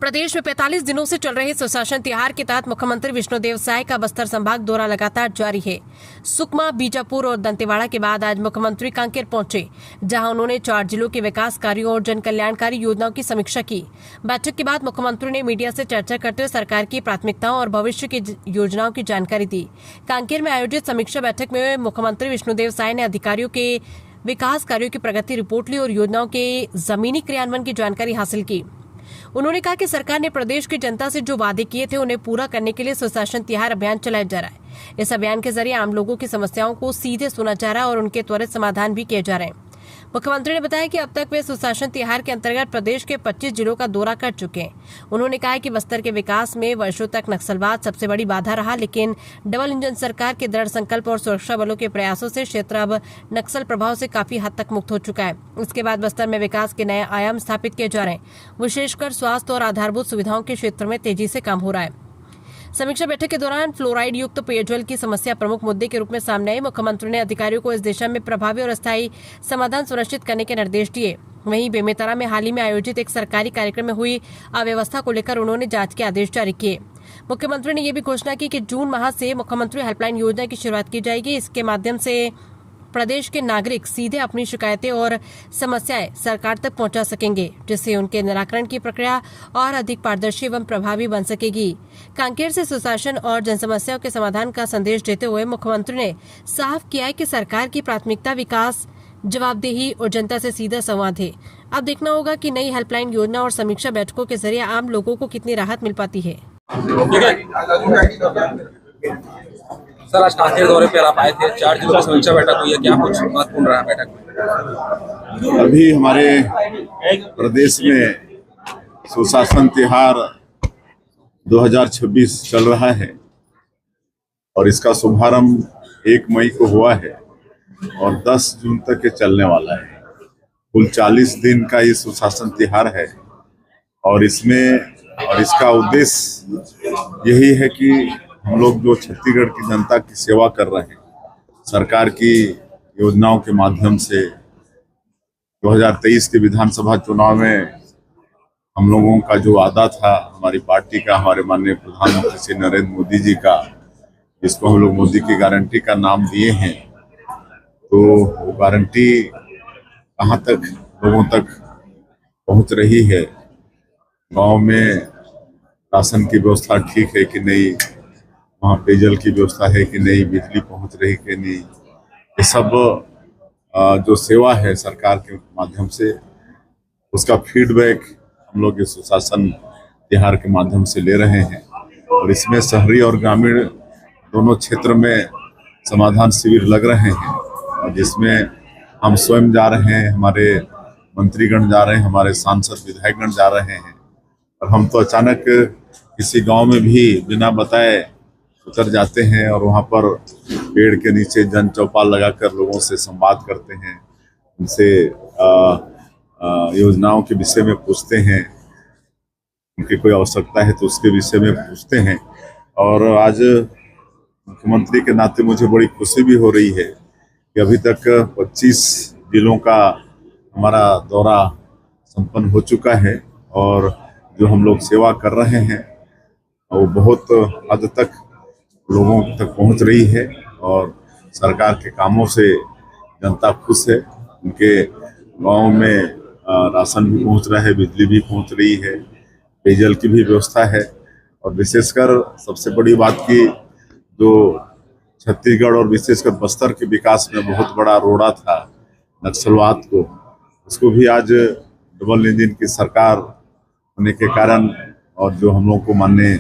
प्रदेश में 45 दिनों से चल रहे सुशासन तिहार के तहत मुख्यमंत्री विष्णुदेव साय का बस्तर संभाग दौरा लगातार जारी है। सुकमा, बीजापुर और दंतेवाड़ा के बाद आज मुख्यमंत्री कांकेर पहुंचे, जहां उन्होंने 4 जिलों के विकास कार्यों और जन कल्याणकारी योजनाओं की समीक्षा की। बैठक के बाद मुख्यमंत्री ने मीडिया से चर्चा करते हुए सरकार की प्राथमिकताओं और भविष्य की योजनाओं की जानकारी दी। कांकेर में आयोजित समीक्षा बैठक में मुख्यमंत्री विष्णुदेव साय ने अधिकारियों के विकास कार्यों की प्रगति रिपोर्ट ली और योजनाओं के जमीनी क्रियान्वयन की जानकारी हासिल की। उन्होंने कहा कि सरकार ने प्रदेश की जनता से जो वादे किए थे उन्हें पूरा करने के लिए सुशासन तिहार अभियान चलाया जा रहा है। इस अभियान के जरिए आम लोगों की समस्याओं को सीधे सुना जा रहा है और उनके त्वरित समाधान भी किए जा रहे हैं। मुख्यमंत्री ने बताया कि अब तक वे सुशासन तिहार के अंतर्गत प्रदेश के 25 जिलों का दौरा कर चुके हैं। उन्होंने कहा कि बस्तर के विकास में वर्षों तक नक्सलवाद सबसे बड़ी बाधा रहा, लेकिन डबल इंजन सरकार के दृढ़ संकल्प और सुरक्षा बलों के प्रयासों से क्षेत्र अब नक्सल प्रभाव से काफी हद तक मुक्त हो चुका है। इसके बाद बस्तर में विकास के नए आयाम स्थापित किए जा रहे हैं। विशेषकर स्वास्थ्य और आधारभूत सुविधाओं के क्षेत्र में तेजी से काम हो रहा है। समीक्षा बैठक के दौरान फ्लोराइड युक्त पेयजल की समस्या प्रमुख मुद्दे के रूप में सामने आई। मुख्यमंत्री ने अधिकारियों को इस दिशा में प्रभावी और अस्थायी समाधान सुनिश्चित करने के निर्देश दिए। वहीं बेमेतरा में हाल ही में आयोजित एक सरकारी कार्यक्रम में हुई अव्यवस्था को लेकर उन्होंने जांच के आदेश जारी किए। मुख्यमंत्री ने यह भी घोषणा की कि जून माह से मुख्यमंत्री हेल्पलाइन योजना की शुरुआत की जाएगी। इसके माध्यम से प्रदेश के नागरिक सीधे अपनी शिकायतें और समस्याएं सरकार तक पहुंचा सकेंगे, जिससे उनके निराकरण की प्रक्रिया और अधिक पारदर्शी एवं प्रभावी बन सकेगी। कांकेर से सुशासन और जन समस्याओं के समाधान का संदेश देते हुए मुख्यमंत्री ने साफ किया है कि सरकार की प्राथमिकता विकास, जवाबदेही और जनता से सीधा संवाद है। अब देखना होगा कि नई हेल्पलाइन योजना और समीक्षा बैठकों के जरिए आम लोगों को कितनी राहत मिल पाती है। सर, आज कांकेर दौरे पर आप आए थे, 4 जिलों की समीक्षा बैठक हुई है, क्या कुछ महत्वपूर्ण रहा बैठक में? अभी हमारे प्रदेश में सुशासन तिहार 2026 चल रहा है और इसका शुभारंभ 1 मई को हुआ है और 10 जून तक ये चलने वाला है। कुल 40 दिन का ये सुशासन तिहार है और इसका उद्देश्य यही है कि हम लोग जो छत्तीसगढ़ की जनता की सेवा कर रहे हैं, सरकार की योजनाओं के माध्यम से 2023 के विधानसभा चुनाव में हम लोगों का जो वादा था, हमारी पार्टी का, हमारे माननीय प्रधानमंत्री श्री नरेंद्र मोदी जी का, जिसको हम लोग मोदी की गारंटी का नाम दिए हैं, तो वो गारंटी कहाँ तक लोगों तक पहुँच रही है? गांव में राशन की व्यवस्था ठीक है कि नहीं, वहाँ पेयजल की व्यवस्था है कि नहीं, बिजली पहुँच रही कि नहीं, ये सब जो सेवा है सरकार के माध्यम से, उसका फीडबैक हम लोग इस सुशासन तिहार के माध्यम से ले रहे हैं। और इसमें शहरी और ग्रामीण दोनों क्षेत्र में समाधान शिविर लग रहे हैं, और जिसमें हम स्वयं जा रहे हैं, हमारे मंत्रीगण जा रहे हैं, हमारे सांसद विधायकगण जा रहे हैं। और हम तो अचानक किसी गांव में भी बिना बताए उतर जाते हैं और वहां पर पेड़ के नीचे जन चौपाल लगाकर लोगों से संवाद करते हैं, उनसे योजनाओं के विषय में पूछते हैं, उनकी कोई आवश्यकता है तो उसके विषय में पूछते हैं। और आज मुख्यमंत्री के नाते मुझे बड़ी खुशी भी हो रही है कि अभी तक 25 जिलों का हमारा दौरा संपन्न हो चुका है और जो हम लोग सेवा कर रहे हैं वो बहुत हद तक लोगों तक पहुंच रही है और सरकार के कामों से जनता खुश है। उनके गांव में राशन भी पहुंच रहा है, बिजली भी पहुंच रही है, पेयजल की भी व्यवस्था है। और विशेषकर सबसे बड़ी बात की जो छत्तीसगढ़ और विशेषकर बस्तर के विकास में बहुत बड़ा रोड़ा था नक्सलवाद को, उसको भी आज डबल इंजन की सरकार होने के कारण और जो हम लोग को माननीय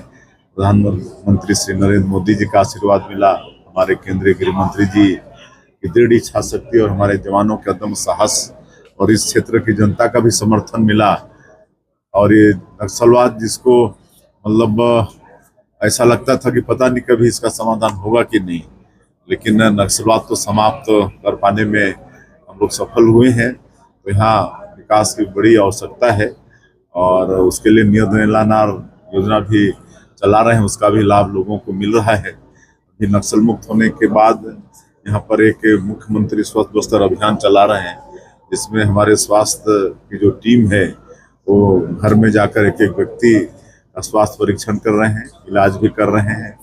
प्रधानमंत्री श्री नरेंद्र मोदी जी का आशीर्वाद मिला, हमारे केंद्रीय गृह मंत्री जी की दृढ़ इच्छा शक्ति और हमारे जवानों के अदम्य साहस और इस क्षेत्र की जनता का भी समर्थन मिला। और ये नक्सलवाद जिसको मतलब ऐसा लगता था कि पता नहीं कभी इसका समाधान होगा कि नहीं, लेकिन नक्सलवाद को समाप्त कर पाने में हम लोग सफल हुए हैं। तो यहाँ विकास की बड़ी आवश्यकता है और उसके लिए नियत योजना भी चला रहे हैं, उसका भी लाभ लोगों को मिल रहा है। अभी नक्सल मुक्त होने के बाद यहाँ पर एक मुख्यमंत्री स्वस्थ बस्तर अभियान चला रहे हैं, जिसमें हमारे स्वास्थ्य की जो टीम है वो घर में जाकर एक एक व्यक्ति स्वास्थ्य परीक्षण कर रहे हैं, इलाज भी कर रहे हैं,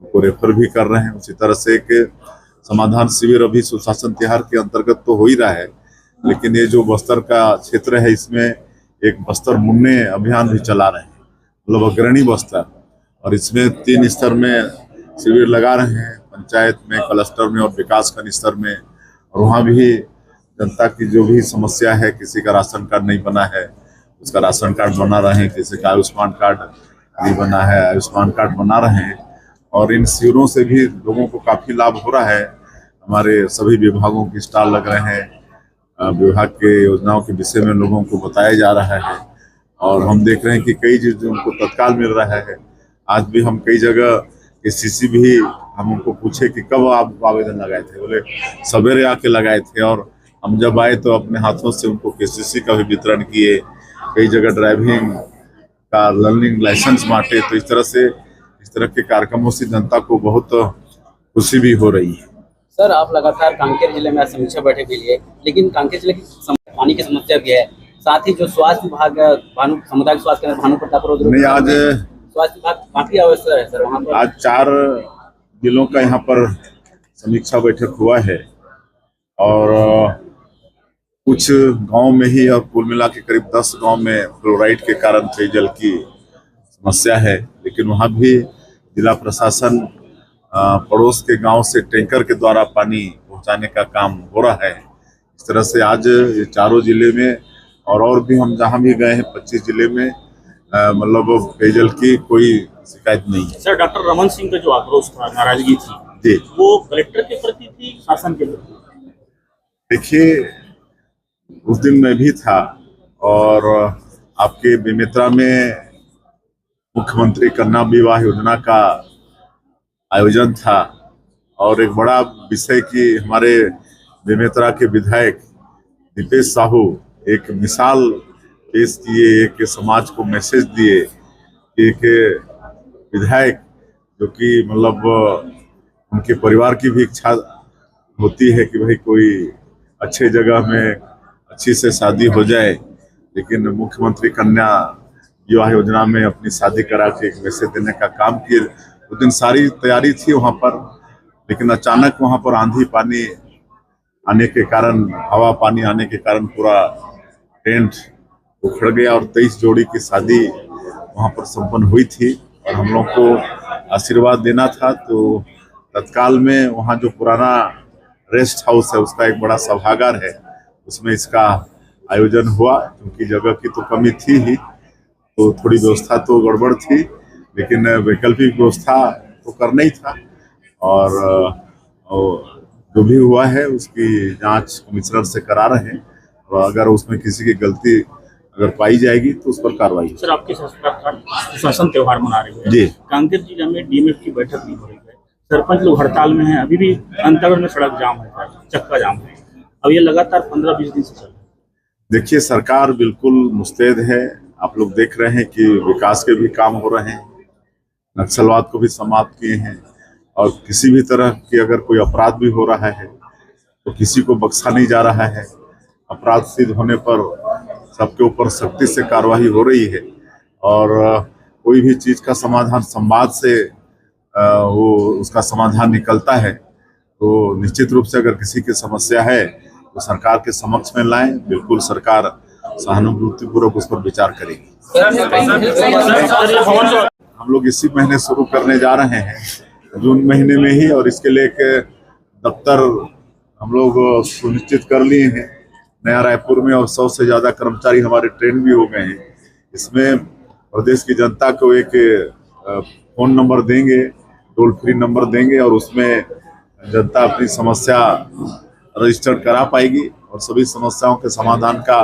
उनको रेफर भी कर रहे हैं। उसी तरह से एक समाधान शिविर अभी सुशासन तिहार के अंतर्गत तो हो ही रहा है, लेकिन ये जो बस्तर का क्षेत्र है इसमें एक बस्तर मुन्ने अभियान भी चला रहे हैं, मतलब अग्रणी बस्तर, और इसमें 3 स्तर में शिविर लगा रहे हैं, पंचायत में, क्लस्टर में और विकासखंड स्तर में। और वहाँ भी जनता की जो भी समस्या है, किसी का राशन कार्ड नहीं बना है उसका राशन कार्ड बना रहे हैं, किसी का आयुष्मान कार्ड नहीं बना है आयुष्मान कार्ड बना रहे हैं। और इन शिविरों से भी लोगों को काफी लाभ हो रहा है। हमारे सभी विभागों की स्टॉल लग रहे हैं, विभाग के योजनाओं के विषय में लोगों को बताया जा रहा है, और हम देख रहे हैं कि कई चीजें उनको तत्काल मिल रहा है। आज भी हम कई जगह केसीसी भी हम उनको पूछे कि कब आप आवेदन लगाए थे, बोले सवेरे आके लगाए थे, और हम जब आए तो अपने हाथों से उनको केसीसी का भी वितरण किए, कई जगह ड्राइविंग का लर्निंग लाइसेंस बांटे। तो इस तरह के कार्यक्रमों से जनता को बहुत खुशी भी हो रही है। सर, आप लगातार कांकेर जिले में आज समीक्षा बैठक के लिए, लेकिन कांकेर जिले की पानी की समस्या भी है, साथ ही जो स्वास्थ्य विभाग सामुदायिक स्वास्थ्य केंद्र भानु प्रताप नहीं, आज स्वास्थ्य विभाग काफी अवसर है सर वहाँ पर। आज 4 जिलों का यहाँ पर समीक्षा बैठक हुआ है, और कुछ गांव में ही और कुल मिला के करीब 10 गांव में फ्लोराइड के कारण पेयजल की समस्या है, लेकिन वहाँ भी जिला प्रशासन पड़ोस के गांव से टैंकर के द्वारा पानी पहुंचाने का काम हो रहा है। इस तरह से आज ये 4 जिले में और भी हम जहां भी गए हैं 25 जिले में मतलब पेयजल की कोई शिकायत नहीं है। सर, डॉक्टर रमन सिंह का जो आक्रोश था, नाराजगी थी जी, वो कलेक्टर के प्रति थी, शासन के प्रति? देखिए, उस दिन मैं भी था और आपके बेमेतरा में मुख्यमंत्री कन्या विवाह योजना का आयोजन था, और एक बड़ा विषय कि हमारे बेमेतरा के विधायक दीपेश साहू एक मिसाल पेश किए, एक समाज को मैसेज दिए कि एक विधायक जो कि मतलब उनके परिवार की भी इच्छा होती है कि भाई कोई अच्छे जगह में अच्छी से शादी हो जाए, लेकिन मुख्यमंत्री कन्या विवाह योजना में अपनी शादी करा के एक मैसेज देने का काम किए। उस दिन सारी तैयारी थी वहाँ पर, लेकिन अचानक वहाँ पर आंधी पानी आने के कारण, हवा पानी आने के कारण पूरा टेंट उखड़ गया और 23 जोड़ी की शादी वहाँ पर संपन्न हुई थी। और हम लोग को आशीर्वाद देना था, तो तत्काल में वहाँ जो पुराना रेस्ट हाउस है उसका एक बड़ा सभागार है, उसमें इसका आयोजन हुआ। क्योंकि जगह की तो कमी थी ही, तो थोड़ी व्यवस्था तो गड़बड़ थी, लेकिन वैकल्पिक व्यवस्था तो करना ही था। और जो भी हुआ है उसकी जांच कमिश्नर से करा रहे हैं, और अगर उसमें किसी की गलती अगर पाई जाएगी तो उस पर कार्रवाई। सर, आपके सुशासन त्योहार मना रही है जी, कांकेर जिले में डीएमएफ की बैठक नहीं हो रही है, सरपंच लोग हड़ताल में हैं, अभी भी अंतर्गत में सड़क जाम है, चक्का जाम है, अब ये लगातार 15-20 दिन से चल रहा है। देखिए, सरकार बिल्कुल मुस्तैद है। आप लोग देख रहे हैं कि विकास के भी काम हो रहे हैं, नक्सलवाद को भी समाप्त किए हैं, और किसी भी तरह की अगर कोई अपराध भी हो रहा है तो किसी को बख्शा नहीं जा रहा है। अपराध सिद्ध होने पर सबके ऊपर सख्ती से कार्रवाई हो रही है, और कोई भी चीज का समाधान संवाद से वो उसका समाधान निकलता है। तो निश्चित रूप से अगर किसी की समस्या है तो सरकार के समक्ष में लाएं, बिल्कुल सरकार सहानुभूतिपूर्वक उस पर विचार करेगी। हम लोग इसी महीने शुरू करने जा रहे हैं, जून महीने में ही, और इसके लिए एक दफ्तर हम लोग सुनिश्चित कर लिए हैं नया रायपुर में, और 100 से ज्यादा कर्मचारी हमारे ट्रेन भी हो गए हैं। इसमें प्रदेश की जनता को एक फोन नंबर देंगे, टोल फ्री नंबर देंगे, और उसमें जनता अपनी समस्या रजिस्टर करा पाएगी, और सभी समस्याओं के समाधान का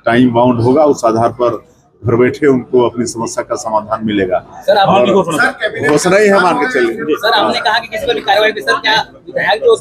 टाइम बाउंड होगा। उस आधार पर घर बैठे उनको अपनी समस्या का समाधान मिलेगा। सर, आप घोषणा ही है, मान के चलिए। सर, आपने कहा कि किसी पर भी कार्रवाई, सर क्या विधायक जो